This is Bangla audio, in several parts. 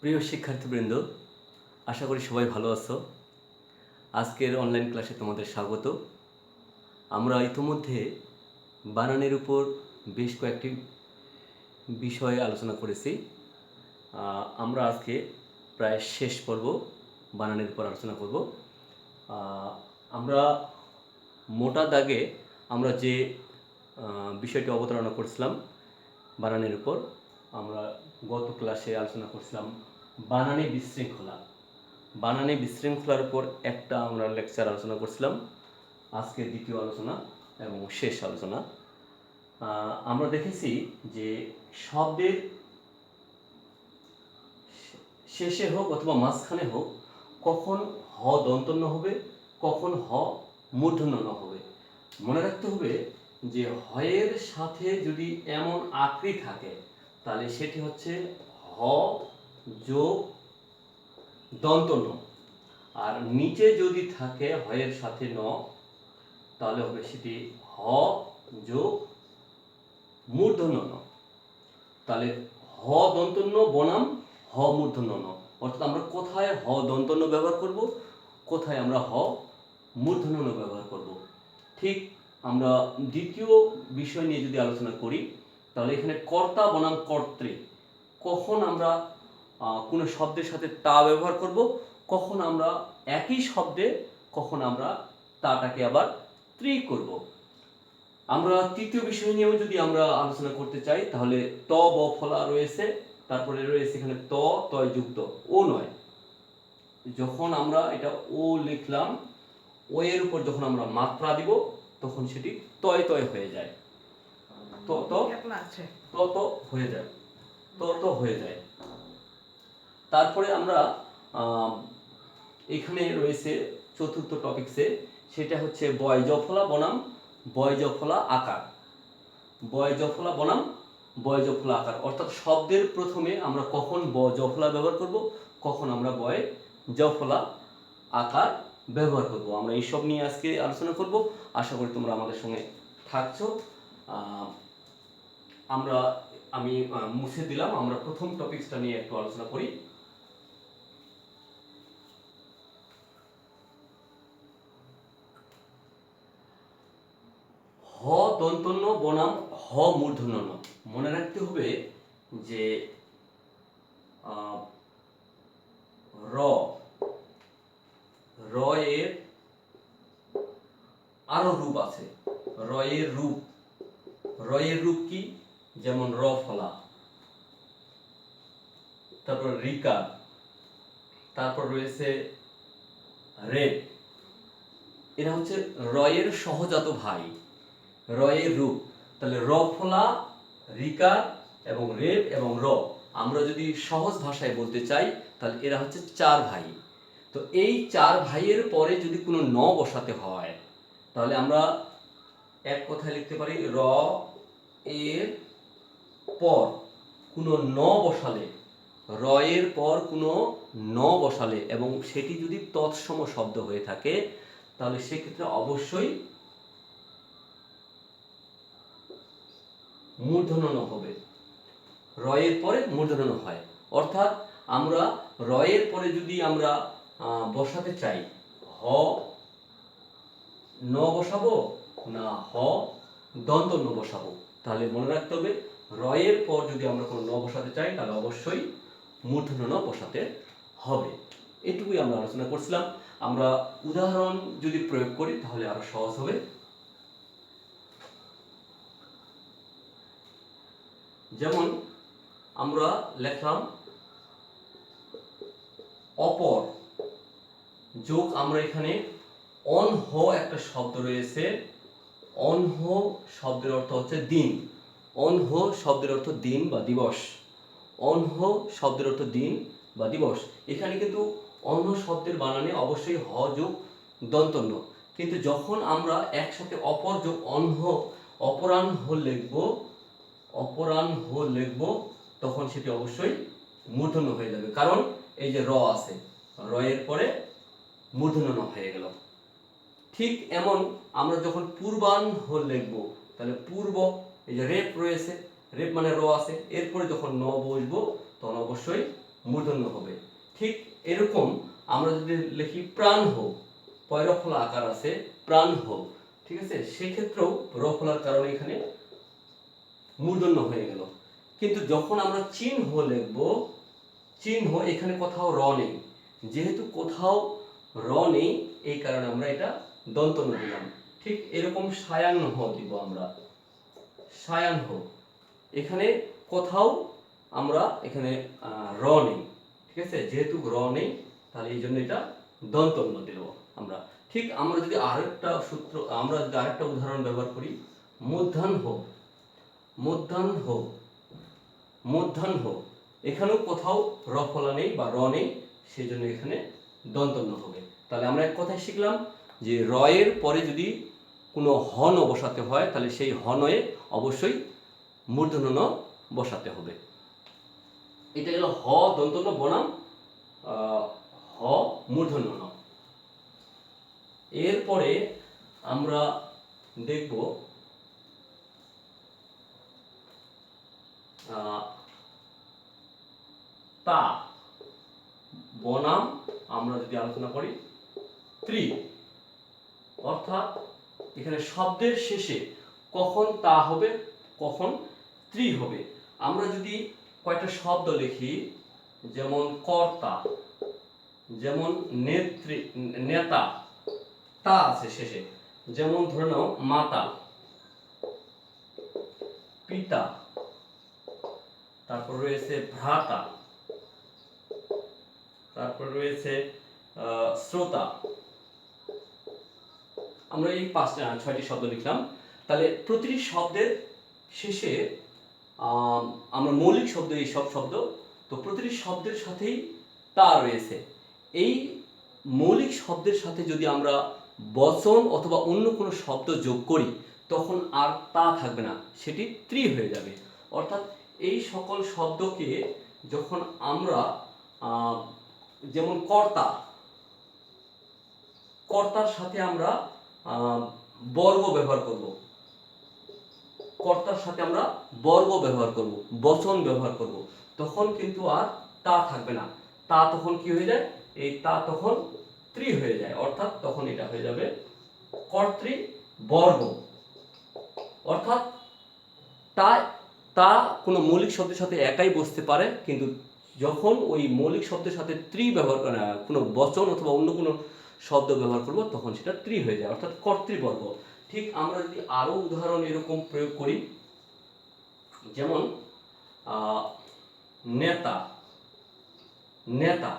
প্রিয় শিক্ষার্থীবৃন্দ, আশা করি সবাই ভালো আছো। আজকের অনলাইন ক্লাসে তোমাদের স্বাগত। আমরা ইতিমধ্যে বানানের উপর বেশ কয়েকটি বিষয়ে আলোচনা করেছি। আমরা আজকে প্রায় শেষ পর্ব বানানের উপর আলোচনা করব। আমরা মোটা দাগে আমরা যে বিষয়টি অবতারণা করছিলাম বানানের উপর, আমরা গত ক্লাসে আলোচনা করছিলাম বানানে বিশৃঙ্খলা। বানানে বিশৃঙ্খলার উপর একটা আমরা লেকচার আলোচনা করছিলাম। আজকে দ্বিতীয় আলোচনা এবং শেষ আলোচনা। আমরা দেখেছি যে শব্দের শেষে হোক অথবা মাঝখানে হোক কখন হ দন্তন্য হবে, কখন হ মূর্ধন্য ন হবে। মনে রাখতে হবে যে হয়ের সাথে যদি এমন আকৃতি থাকে তাহলে সেটি হচ্ছে হ যোগ দন্তন্য, আর নিচে যদি থাকে হয়ের সাথে ন তাহলে হবে সেটি হ যোগ মূর্ধন্য ন। তাহলে হ দন্তন্য বনাম হ মূর্ধন্য ন, অর্থাৎ আমরা কোথায় হ দন্তন্য ব্যবহার করব, কোথায় আমরা হ মূর্ধন্য ন ব্যবহার করব। ঠিক আমরা দ্বিতীয় বিষয় নিয়ে যদি আলোচনা করি তাহলে এখানে কর্তা বনাম কর্তৃ, কখন আমরা কোনো শব্দের সাথে তা ব্যবহার করব, কখন আমরা একই শব্দে কখন আমরা তাটাকে আবার ত্রি করব। আমরা তৃতীয় বিষয় নিয়েও যদি আমরা আলোচনা করতে চাই তাহলে ত ব ফলা রয়েছে, তারপরে রয়েছে এখানে ত তয় যুক্ত ও নয়। যখন আমরা এটা ও লিখলাম, ও এর উপর যখন আমরা মাত্রা দিব তখন সেটি তয় তয় হয়ে যায়, ত ত ত ত হয়ে যায়, ত ত হয়ে যায়। তারপরে আমরা এখানে রয়েছে চতুর্থ টপিকসে, সেটা হচ্ছে বয় জফলা বনাম বয় জফলা আকার। বয় জফলা বনাম বয় জফলা আকার, অর্থাৎ শব্দের প্রথমে আমরা কখন ব জফলা ব্যবহার করব, কখন আমরা বয় জফলা আকার ব্যবহার করব। আমরা এইসব নিয়ে আজকে আলোচনা করব। আশা করি তোমরা আমাদের সঙ্গে থাকছো। আমি মুছে দিলাম, আমরা প্রথম টপিকসটা নিয়ে একটু আলোচনা করি। হ দন্তন্য বনাম হ মূর্ধন্য ন। মনে রাখতে হবে যে র র এর আরো রূপ আছে। র এর রূপ কি? যেমন র ফলা, তারপর রিকা, তারপর রয়েছে রেপ। এরা হচ্ছে র এর সহজাত ভাই, র এর রূপ। তাহলে র ফলা, রিকার এবং রেপ এবং র, আমরা যদি সহজ ভাষায় বলতে চাই তাহলে এরা হচ্ছে চার ভাই। তো এই চার ভাইয়ের পরে যদি কোনো ন বসাতে হয় তাহলে আমরা এক কথায় লিখতে পারি র এর পর কোনো ন বসালে, র এর পর কোনো ন বসালে এবং সেটি যদি তৎসম শব্দ হয়ে থাকে তাহলে সেক্ষেত্রে অবশ্যই মূর্ধন্য ন হবে। র এর পরে মূর্ধন্য ন হয়, অর্থাৎ আমরা র এর পরে যদি আমরা বসাতে চাই হ ন বসাবো না হ দন্ত ন বসাবো, তাহলে মনে রাখতে হবে র এর পর যদি আমরা কোনো ন বসাতে চাই তাহলে অবশ্যই মূর্ধন্য ন বসাতে হবে। এটুকুই আমরা আলোচনা করছিলাম। আমরা উদাহরণ যদি প্রয়োগ করি তাহলে আরো সহজ হবে। যেমন আমরা লিখলাম অপর যোগ, আমরা এখানে অনহ একটা শব্দ রয়েছে। অনহ শব্দের অর্থ হচ্ছে দিন। অনহ শব্দের অর্থ দিন বা দিবস। অনহ শব্দের অর্থ দিন বা দিবস। এখানে কিন্তু অন্য শব্দের বানানে অবশ্যই হ যোগ দন্তন্য, কিন্তু যখন আমরা একসাথে অপর যোগ অনহ অপরাহ্ন লিখব তখন সেটি অবশ্যই মূর্ধন্য হয়ে যাবে, কারণ এই যে র আছে, র এর পরে মূর্ধন্য ন হয়ে গেল। ঠিক এমন আমরা যখন পূর্বাহ্ন লিখব তাহলে পূর্ব, এই যে রেপ রয়েছে, রেপ মানে র আছে, এরপরে যখন ন বসবো তখন অবশ্যই মূর্ধন্য হবে। ঠিক এরকম আমরা যদি লিখি প্রাণ হোক, পয়রা ফলা আকার আছে প্রাণ হোক, ঠিক আছে, সেক্ষেত্রেও র ফলার কারণে এখানে মূর্ধন্য হয়ে গেল। কিন্তু যখন আমরা চিহ্ন লিখব, চিহ্ন এখানে কোথাও র নেই, যেহেতু কোথাও র নেই এই কারণে আমরা এটা দন্তন্য দিলাম। ঠিক এরকম সায়াহ্ন দিব আমরা, সায়াহ্ন, এখানে কোথাও আমরা এখানে র নেই, ঠিক আছে, যেহেতু র নেই তাহলে এই জন্য এটা দন্তন্য দিল আমরা। ঠিক আমরা যদি আরেকটা সূত্র, আমরা যদি আরেকটা উদাহরণ ব্যবহার করি, মধ্যাহ্ন, মধ্যাহ্ন, মধ্যাহ্ন, এখানেও কোথাও র ফলা নেই বা র নেই, সেই জন্য এখানে দন্তন্য হবে। তাহলে আমরা এক কথায় শিখলাম যে র এর পরে যদি কোনো হন বসাতে হয় তাহলে সেই হনয়ে অবশ্যই মূর্ধন্য ন বসাতে হবে। এটা গেল হ দন্তন্য বনাম হ মূর্ধন্য ন। এরপরে আমরা দেখব তা বনাম, আমরা যদি আলোচনা করি ত্রি, অর্থাৎ এখানে শব্দের শেষে কখন তা হবে কখন ত্রি হবে। আমরা যদি কয়েকটা শব্দ লিখি, যেমন কর্তা, যেমন নেত্রী, নেতা, তা আছে শেষে, যেমন ধরে নাও মাতা, পিতা, তারপর রয়েছে ভ্রাতা, তারপর রয়েছে শ্রোতা। আমরা এই 6টি শব্দ লিখলাম। তাহলে প্রতিটি শব্দের শেষে আমরা মৌলিক শব্দ, এই সব শব্দ, তো প্রতিটি শব্দের সাথেই তা রয়েছে। এই মৌলিক শব্দের সাথে যদি আমরা বচন অথবা অন্য কোনো শব্দ যোগ করি তখন আর তা থাকবে না, সেটি ত্রি হয়ে যাবে। অর্থাৎ এই সকল শব্দকে যখন আমরা যেমন কর্তা, কর্তার সাথে আমরা বর্গ ব্যবহার করব, কর্তার সাথে আমরা বর্গ ব্যবহার করব, বচন ব্যবহার করব, তখন কিন্তু আর তা থাকবে না। তা তখন কি হয়ে যায়, এই তা তখন ত্রি হয়ে যায়, অর্থাৎ তখন এটা হয়ে যাবে কর্তৃবর্গ। অর্থাৎ তা তা কোনো মৌলিক শব্দের সাথে একাই বসতে পারে, কিন্তু যখন ওই মৌলিক শব্দের সাথে ত্রি ব্যবহার কোনো বচন অথবা অন্য কোনো শব্দ ব্যবহার করব তখন সেটা ত্রি হয়ে যায়, অর্থাৎ কর্তৃবর্গ। ঠিক আমরা যদি আরো উদাহরণ এরকম প্রয়োগ করি, যেমন নেতা, নেতা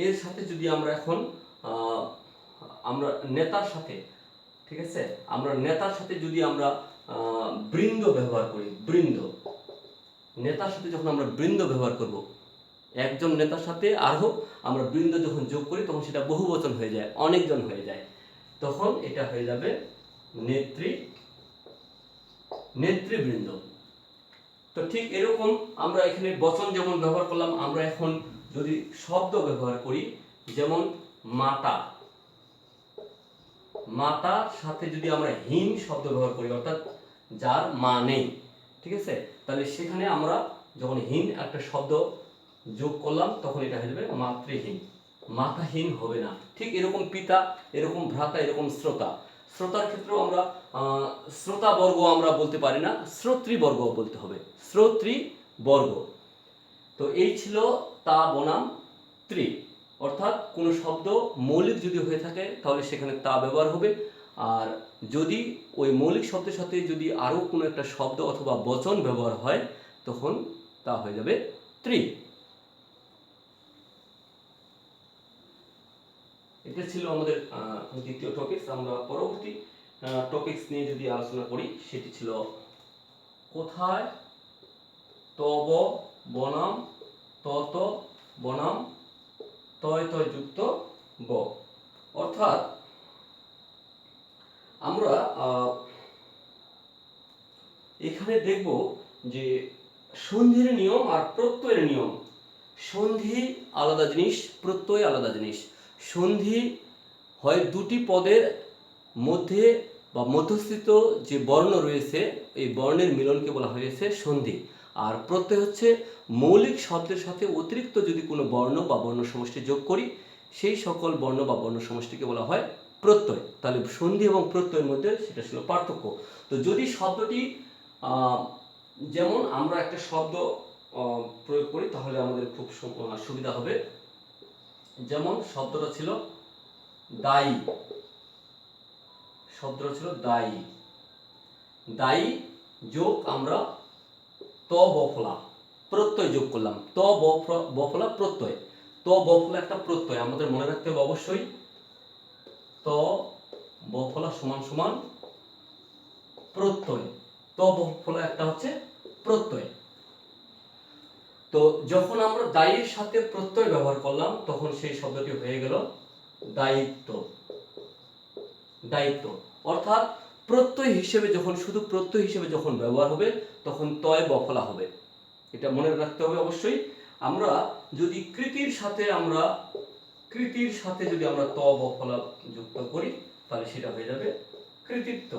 এর সাথে যদি আমরা এখন আমরা নেতার সাথে, ঠিক আছে, আমরা নেতার সাথে যদি আমরা বৃন্দ ব্যবহার করি, বৃন্দ, নেতার সাথে যখন আমরা বৃন্দ ব্যবহার করব, একজন নেতার সাথে আরো আমরা বৃন্দ যখন যোগ করি তখন সেটা বহুবচন হয়ে যায়, অনেকজন হয়ে যায়, তখন এটা হয়ে যাবে নেত্রী, নেতৃবৃন্দ। তো ঠিক এরকম আমরা এখানে বচন যেমন ব্যবহার করলাম, আমরা এখন যদি শব্দ ব্যবহার করি, যেমন মাতা, মাতার সাথে যদি আমরা হীন শব্দ ব্যবহার করি, অর্থাৎ যার মা নেই, ঠিক আছে, তাহলে সেখানে আমরা যখন হীন একটা শব্দ যোগ করলাম তখন এটা হয়ে যাবে মাতৃহীন, মাতাহীন হবে না। ঠিক এরকম পিতা, এরকম ভ্রাতা, এরকম শ্রোতা, শ্রোতার ক্ষেত্রেও আমরা শ্রোতা বর্গ আমরা বলতে পারি না, শ্রোতৃবর্গ বলতে হবে, শ্রোতৃবর্গ। তো এই ছিল তা বনাম ত্রি, অর্থাৎ কোনো শব্দ মৌলিক যদি হয়ে থাকে তাহলে সেখানে তা ব্যবহার হবে, আর যদি ওই মৌলিক শব্দের সাথে যদি আরও কোনো একটা শব্দ অথবা বচন ব্যবহার হয় তখন তা হয়ে যাবে ত্রি। এটা ছিল আমাদের দ্বিতীয় টপিকস। আমরা পরবর্তী টপিকস নিয়ে যদি আলোচনা করি, সেটি ছিল কোথায় তব বনাম তত বনাম তয় তয় যুক্ত ব। অর্থাৎ আমরা এখানে দেখব যে সন্ধির নিয়ম আর প্রত্যয়ের নিয়ম। সন্ধি আলাদা জিনিস, প্রত্যয় আলাদা জিনিস। সন্ধি হয় দুটি পদের মধ্যে বা মধ্যস্থিত যে বর্ণ রয়েছে এই বর্ণের মিলনকে বলা হয়েছে সন্ধি, আর প্রত্যয় হচ্ছে মৌলিক শব্দের সাথে অতিরিক্ত যদি কোনো বর্ণ বা বর্ণ সমষ্টি যোগ করি সেই সকল বর্ণ বা বর্ণ সমষ্টিকে বলা হয় প্রত্যয়। তাহলে সন্ধি এবং প্রত্যয়ের মধ্যে সেটা ছিল পার্থক্য। তো যদি শব্দটি যেমন আমরা একটা শব্দ প্রয়োগ করি তাহলে আমাদের খুব সুবিধা হবে। যেমন শব্দটা ছিল দায়ী, শব্দটা ছিল দায়ী, দায়ী যোগ আমরা ত বফলা প্রত্যয় যোগ করলাম, ত বফলা প্রত্যয়। ত বফলা একটা প্রত্যয়, আমাদের মনে রাখতে হবে অবশ্যই ত বফলা সমান সমান প্রত্যয়। ত বফলা একটা হচ্ছে প্রত্যয়। তো যখন আমরা দায়ীর সাথে প্রত্যয় ব্যবহার করলাম তখন সেই শব্দটি হয়ে গেল দায়িত্ব। দায়িত্ব অর্থাৎ প্রত্যয় হিসেবে যখন, শুধু প্রত্যয় হিসেবে যখন ব্যবহার হবে তখন তয় বফলা হবে, এটা মনে রাখতে হবে অবশ্যই। আমরা যদি কৃতির সাথে যদি আমরা ত বফলা যুক্ত করি তাহলে সেটা হয়ে যাবে কৃতিত্ব।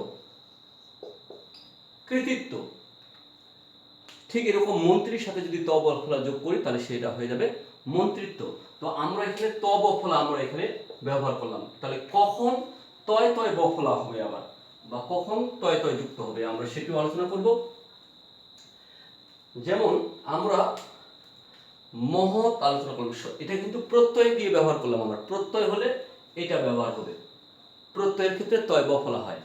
কৃতিত্ব ঠিক এরকম মন্ত্রীর সাথে যদি ত বফলা যোগ করি তাহলে সেটা হয়ে যাবে মন্ত্রিত্ব। তো আমরা এখানে ত বফলা আমরা এখানে ব্যবহার করলাম, তাহলে কখন তয় তয় বফলা হবে আবার, বা কখন তয় তয় যুক্ত হবে আমরা সেটিও আলোচনা করব। যেমন আমরা মহৎ আলোচনা করব, এটা কিন্তু প্রত্যয় দিয়ে ব্যবহার করলাম আমরা, প্রত্যয় হলে এটা ব্যবহার হবে, প্রত্যয়ের ক্ষেত্রে তয় বফলা হয়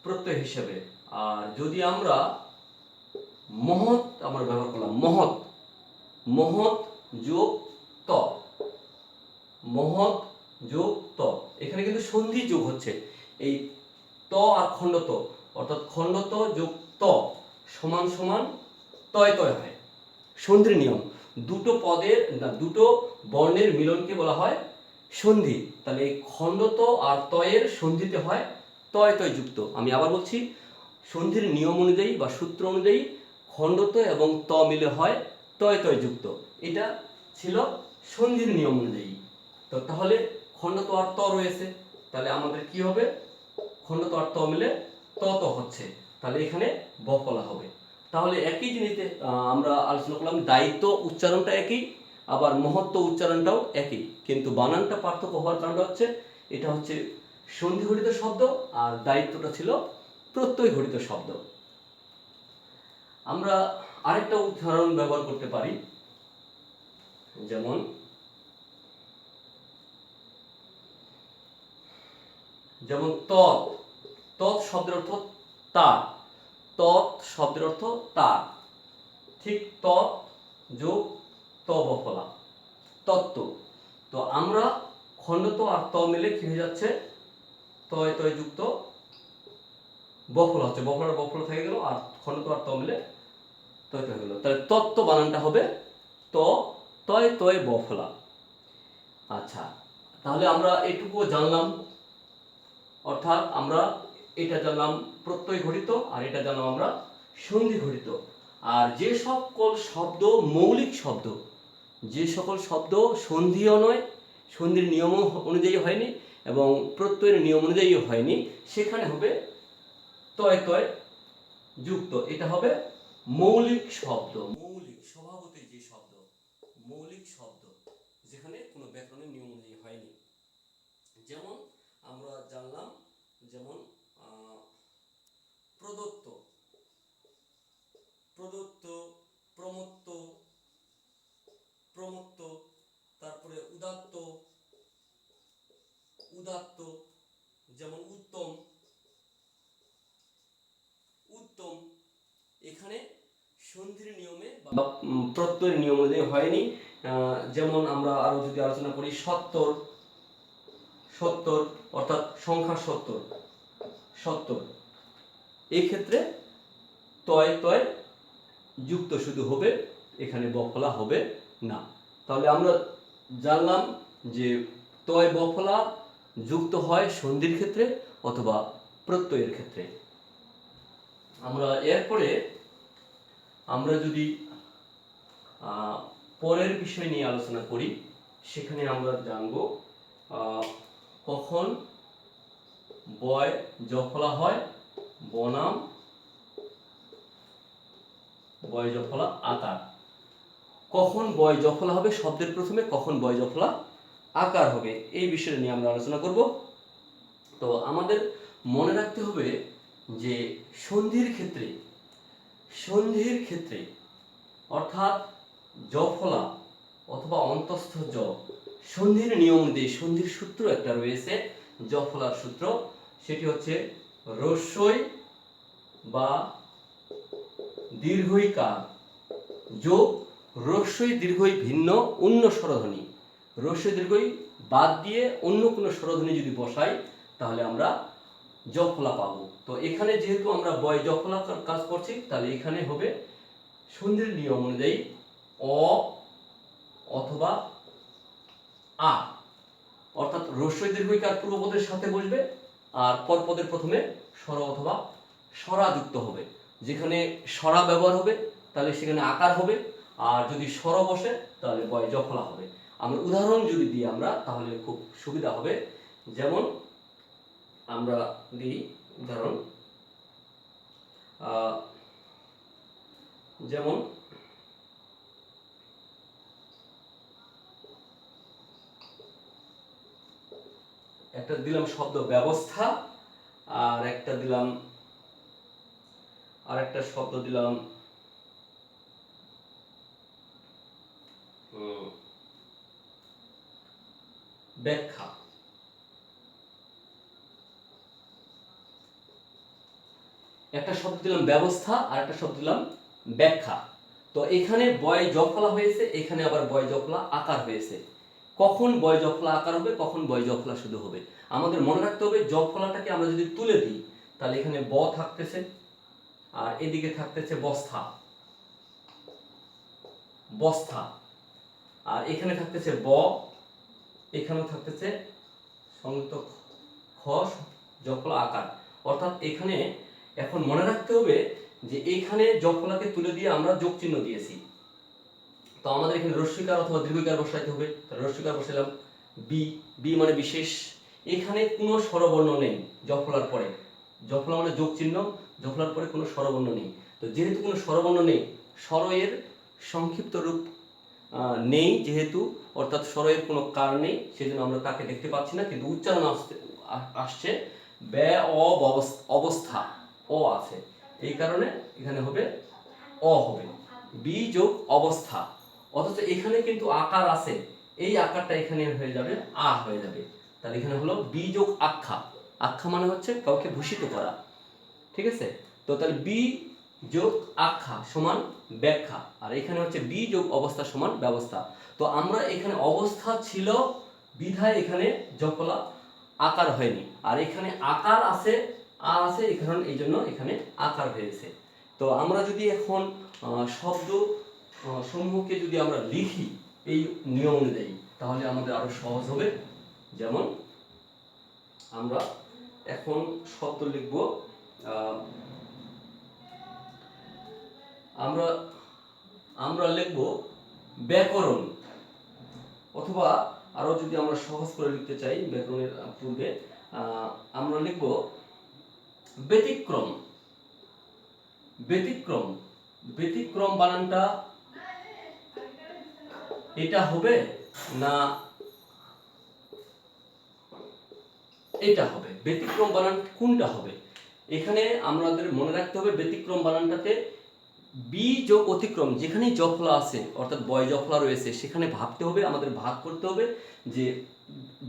প্রত্যয় হিসেবে। আর যদি আমরা মহৎ আমরা ব্যবহার করলাম, মহৎ, মহৎ যোগ ত, মহৎ যোগ ত, এখানে কিন্তু সন্ধি যোগ হচ্ছে, এই ত আর খণ্ডত, অর্থাৎ খণ্ডত যোগ ত সমান সমান তয় তয় হয়, সন্ধির নিয়ম। দুটো পদের না দুটো বর্ণের মিলনকে বলা হয় সন্ধি। তাহলে এই খণ্ডত আর তয়ের সন্ধিতে হয় তয় তয় যুক্ত। আমি আবার বলছি, সন্ধির নিয়ম অনুযায়ী বা সূত্র অনুযায়ী খণ্ডত এবং ত মিলে হয় তয় তয় যুক্ত, এটা ছিল সন্ধির নিয়ম অনুযায়ী। তো তাহলে খণ্ডত আর ত রয়েছে, তাহলে আমাদের কি হবে, খণ্ডত আর ত মিলে ত ত হচ্ছে, তাহলে এখানে বফলা হবে। তাহলে একই জিনিস আমরা আলোচনা করলাম, দায়িত্ব উচ্চারণটা একই, আবার মহত্ব উচ্চারণটাও একই, কিন্তু বানানটা পার্থক্য হওয়ার কারণটা হচ্ছে এটা হচ্ছে সন্ধি ঘটিত শব্দ আর দায়িত্বটা ছিল প্রত্যয় ঘটিত শব্দ। আমরা আরেকটা উদাহরণ ব্যবহার করতে পারি, যেমন তৎ, তৎ শব্দের অর্থ তার, তৎ শব্দের অর্থ তার, ঠিক তৎ যোগ ত বফলা তত্ত্ব। তো আমরা খণ্ডত আর ত মিলে কি হয়ে যাচ্ছে, তয় তয় যুক্ত বফলা হচ্ছে, বফলার বফলা থেকে গেল, আর খণ্ডত আর ত মিলে তয় তয় গেল, তাহলে তত্ত্ব বানানটা হবে ত তয় তয় বফলা। আচ্ছা, তাহলে আমরা এটুকু জানলাম, অর্থাৎ আমরা এটা জানলাম প্রত্যয় ঘটিত আর এটা জানলাম আমরা সন্ধি ঘটিত। আর যে সকল শব্দ মৌলিক শব্দ, যে সকল শব্দ সন্ধিও নয়, সন্ধির নিয়ম অনুযায়ী হয়নি এবং প্রত্যয়ের নিয়ম অনুযায়ী হয়নি, সেখানে হবে তয় তয় যুক্ত, এটা হবে মৌলিক শব্দ। মৌলিক স্বভাবতই যে শব্দ, মৌলিক শব্দ যেখানে কোনো ব্যাকরণের নিয়ম অনুযায়ী হয়নি। যেমন আমরা জানলাম, যেমন প্রদত্ত, প্রদত্ত, প্রমত্ত, প্রমত্ত, তারপরে উদাত্ত, উদাত্ত, যেমন উত্তম, উত্তম, এখানে সন্ধির নিয়মে বা প্রত্যয়ের নিয়ম অনুযায়ী হয়নি। যেমন আমরা আরো যদি আলোচনা করি, সত্তর, সত্তর অর্থাৎ সংখ্যা সত্তর, সত্তর, এই ক্ষেত্রে তয় তয় যুক্ত শুধু হবে, এখানে বফলা হবে না। তাহলে আমরা জানলাম যে তয় বফলা যুক্ত হয় সন্ধির ক্ষেত্রে অথবা প্রত্যয়ের ক্ষেত্রে। আমরা এরপরে আমরা যদি পরের বিষয় নিয়ে আলোচনা করি, সেখানে আমরা জানব কখন বয় জফলা হয় বনাম বয় জফলা আকার। কখন বয় জফলা হবে শব্দের প্রথমে, কখন বয় জফলা আকার হবে, এই বিষয়টা নিয়ে আমরা আলোচনা করব। তো আমাদের মনে রাখতে হবে যে সন্ধির ক্ষেত্রে অর্থাৎ জফলা অথবা অন্তঃস্থ জ, সন্ধির নিয়ম অনুযায়ী সন্ধির সূত্র একটা রয়েছে, জফলার সূত্র, সেটি হচ্ছে রস্যই বা দীর্ঘইকার যোগ রস্যই দীর্ঘই ভিন্ন অন্য স্বরধ্বনি। রস্যই দীর্ঘই বাদ দিয়ে অন্য কোনো স্বরধ্বনি যদি বসাই তাহলে আমরা জফলা পাবো। তো এখানে যেহেতু আমরা বয় জফলা কাজ করছি, তাহলে এখানে হবে সন্ধির নিয়ম অনুযায়ী অ অথবা আ, অর্থাৎ রস্যই দীর্ঘইকার পূর্বপদের সাথে বসবে আর পরপদের প্রথমে স্বর অথবা স্বরা যুক্ত হবে। যেখানে স্বরা ব্যবহার হবে তাহলে সেখানে আকার হবে, আর যদি স্বর বসে তাহলে বয় জফলা হবে। আমরা উদাহরণ যদি দিই আমরা তাহলে খুব সুবিধা হবে। যেমন আমরা দিই উদাহরণ, যেমন একটা দিলাম শব্দ ব্যবস্থা, আর একটা দিলাম, আর একটা শব্দ দিলাম ব্যাখ্যা। একটা শব্দ দিলাম ব্যবস্থা আর একটা শব্দ দিলাম ব্যাখ্যা। তো এখানে বয় জফলা হয়েছে, এখানে আবার বয় জফলা আকার হয়েছে। কখন বয় জফলা আকার হবে, কখন বয় জফলা শুধু হবে, আমাদের মনে রাখতে হবে জফলাটাকে আমরা যদি তুলে দিই তাহলে এখানে ব থাকতেছে আর এদিকে থাকতেছে বস্থা, বস্থা, আর এখানে থাকতেছে ব, এখানেও থাকতেছে সংযুক্ত খ জফলা আকার। অর্থাৎ এখানে এখন মনে রাখতে হবে যে এইখানে জফলাকে তুলে দিয়ে আমরা যোগ চিহ্ন দিয়েছি। তো আমাদের এখানে রস্যইকার অথবা দীর্ঘইকার বসাইতে হবে। তাহলে রস্যইকার বসাইলাম বি, বি মানে বিশেষ। এখানে কোনো স্বরবর্ণ নেই জফলার পরে, জফলা মানে যোগ চিহ্ন, জফলার পরে কোনো স্বরবর্ণ নেই। তো যেহেতু কোনো স্বরবর্ণ নেই, স্বরের সংক্ষিপ্ত রূপ নেই যেহেতু, অর্থাৎ স্বরের কোনো কার নেই, সেজন্য আমরা তাকে দেখতে পাচ্ছি না, কিন্তু উচ্চারণ আসছে ব্যা অবস্থা, অ আছে, এই কারণে এখানে হবে অ হবে, বি যোগ অবস্থা। অথচ এখানে কিন্তু আকার আছে, এই আকারটা এখানে হয়ে যাবে আ হয়ে যাবে। তাহলে এখানে হলো বি যোগ আখ্যা। আখ্যা মানে হচ্ছে কাউকে ভূষিত করা, ঠিক আছে? তো তাহলে বি যোগ আখ্যা সমান ব্যাখ্যা, আর এখানে হচ্ছে বি যোগ অবস্থা সমান ব্যবস্থা। তো আমরা এখানে অবস্থা ছিল বিধায় এখানে জফলা আকার হয়নি, আর এখানে আকার আছে, আ আছে, কারণ এই জন্য এখানে আকার হয়েছে। তো আমরা যদি এখন শব্দ সমূহকে যদি আমরা লিখি এই নিয়ম অনুযায়ী তাহলে আমাদের আরো সহজ হবে। যেমন আমরা এখন শব্দ লিখব, আমরা লিখব ব্যাকরণ, অথবা আরো যদি আমরা সহজ করে লিখতে চাই ব্যাকরণের পূর্বে আমরা লিখব ব্যতিক্রম। ব্যতিক্রম, ব্যতিক্রম বানানটা এটা হবে না এটা হবে? ব্যতিক্রম বানান কোনটা হবে? এখানে আমাদের মনে রাখতে হবে ব্যতিক্রম বানানটাতে বি যোগ অতিক্রম, যেখানেই জফলা আছে অর্থাৎ বয় জফলা রয়েছে সেখানে ভাবতে হবে, আমাদের ভাগ করতে হবে যে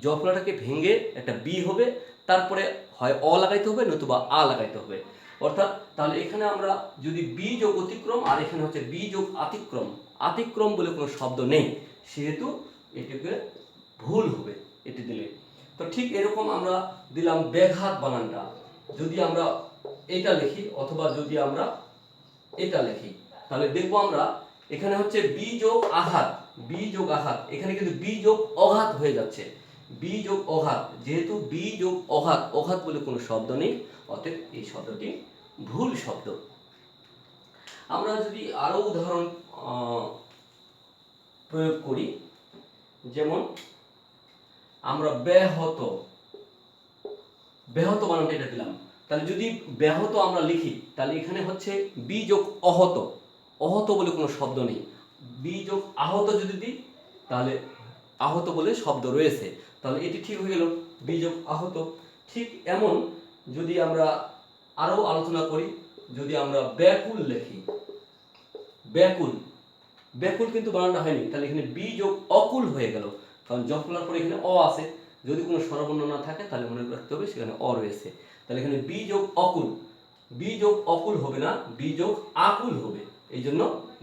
জফলাটাকে ভেঙে একটা বি হবে, তারপরে হয় অ লাগাইতে হবে নতুবা আ লাগাইতে হবে। অর্থাৎ তাহলে এখানে আমরা যদি বি যোগ অতিক্রম, আর এখানে হচ্ছে বি যোগ আতিক্রম, আতিক্রম বলে কোনো শব্দ নেই, সেহেতু এটাকে ভুল হবে এটি দিলে। তো ঠিক এরকম আমরা দিলাম ব্যাঘাত বানানটা, যদি আমরা এটা লিখি অথবা যদি আমরা এটা লিখি তাহলে দেখবো আমরা এখানে হচ্ছে বি যোগ আঘাত, বি যোগ আঘাত, এখানে কিন্তু বি যোগ অঘাত হয়ে যাচ্ছে, বি যোগ অঘাত, যেহেতু বি যোগ অঘাত, অঘাত বলে কোনো শব্দ নেই, অতএব এই শব্দটি ভুল শব্দ। আমরা যদি আরো উদাহরণ প্রয়োগ করি, যেমন আমরা ব্যাহত, ব্যাহত বানানটা এটা দিলাম, তাহলে যদি ব্যাহত আমরা লিখি তাহলে এখানে হচ্ছে বি যোগ অহত, অহত বলে কোনো শব্দ নেই। বি যোগ আহত যদি দিই তাহলে আহত বলে শব্দ রয়েছে, তাহলে এটি ঠিক হয়ে গেল, বি যোগ আহত। ঠিক এমন যদি আমরা আরও আলোচনা করি, যদি আমরা ব্যাকুল লিখি, ব্যাকুল, ব্যাকুল কিন্তু বানানটা হয়নি, তাহলে এখানে বি যোগ অকুল হয়ে গেল, কারণ জফলার পরে এখানে অ আছে, যদি কোনো স্বরবর্ণ না থাকে তাহলে মনে রাখতে হবে সেখানে অ রয়েছে, তাহলে এখানে বি যোগ অকুল, বি যোগ অকুল হবে না, বি যোগ আকুল হবে, এই জন্য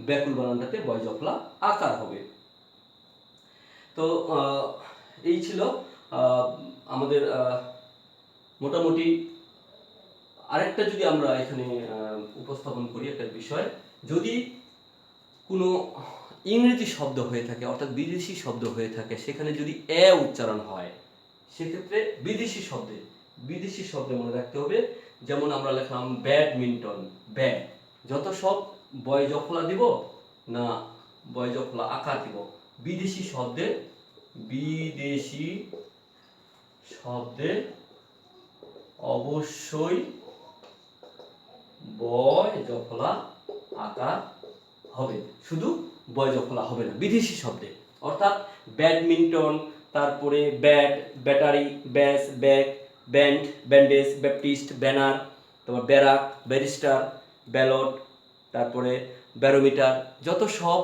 ব্যাকুল বানানটাতে বয় জফলা আকার হবে। তো এই ছিল আমাদের মোটামুটি। আরেকটা যদি আমরা এখানে উপস্থাপন করি একটা বিষয়, যদি কোনো ইংরেজি শব্দ হয়ে থাকে অর্থাৎ বিদেশি শব্দ হয়ে থাকে, সেখানে যদি এ উচ্চারণ হয়, সেক্ষেত্রে বিদেশি শব্দে মনে রাখতে হবে। যেমন আমরা লিখলাম ব্যাডমিন্টন, ব্যাড, যত সব বয় জফলা দিব না বয় জফলা আকার দিব, বিদেশি শব্দে অবশ্যই বয় জফলা আকার হবে, শুধু বয় জফলা হবে না বিদেশি শব্দে। অর্থাৎ ব্যাডমিন্টন, তারপরে ব্যাট, ব্যাটারি, ব্যাস, bag, band, bandage, Baptist, banner, তারপর ব্যারাক, ব্যারিস্টার, ব্যালট, তারপরে ব্যারোমিটার, যত সব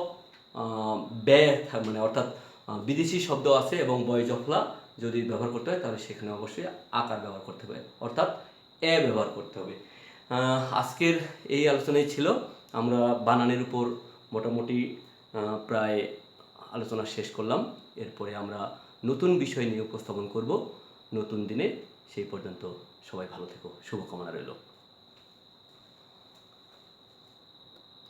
মানে অর্থাৎ বিদেশি শব্দ আছে এবং বয় জফলা যদি ব্যবহার করতে হয় তাহলে সেখানে অবশ্যই আকার ব্যবহার করতে হবে, অর্থাৎ এ ব্যবহার করতে হবে। আজকের এই আলোচনাই ছিল, আমরা বানানের উপর মোটামুটি প্রায় আলোচনা শেষ করলাম। এরপরে আমরা নতুন বিষয় নিয়ে উপস্থাপন করব নতুন দিনে। সেই পর্যন্ত সবাই ভালো থেকো, শুভকামনা রইল।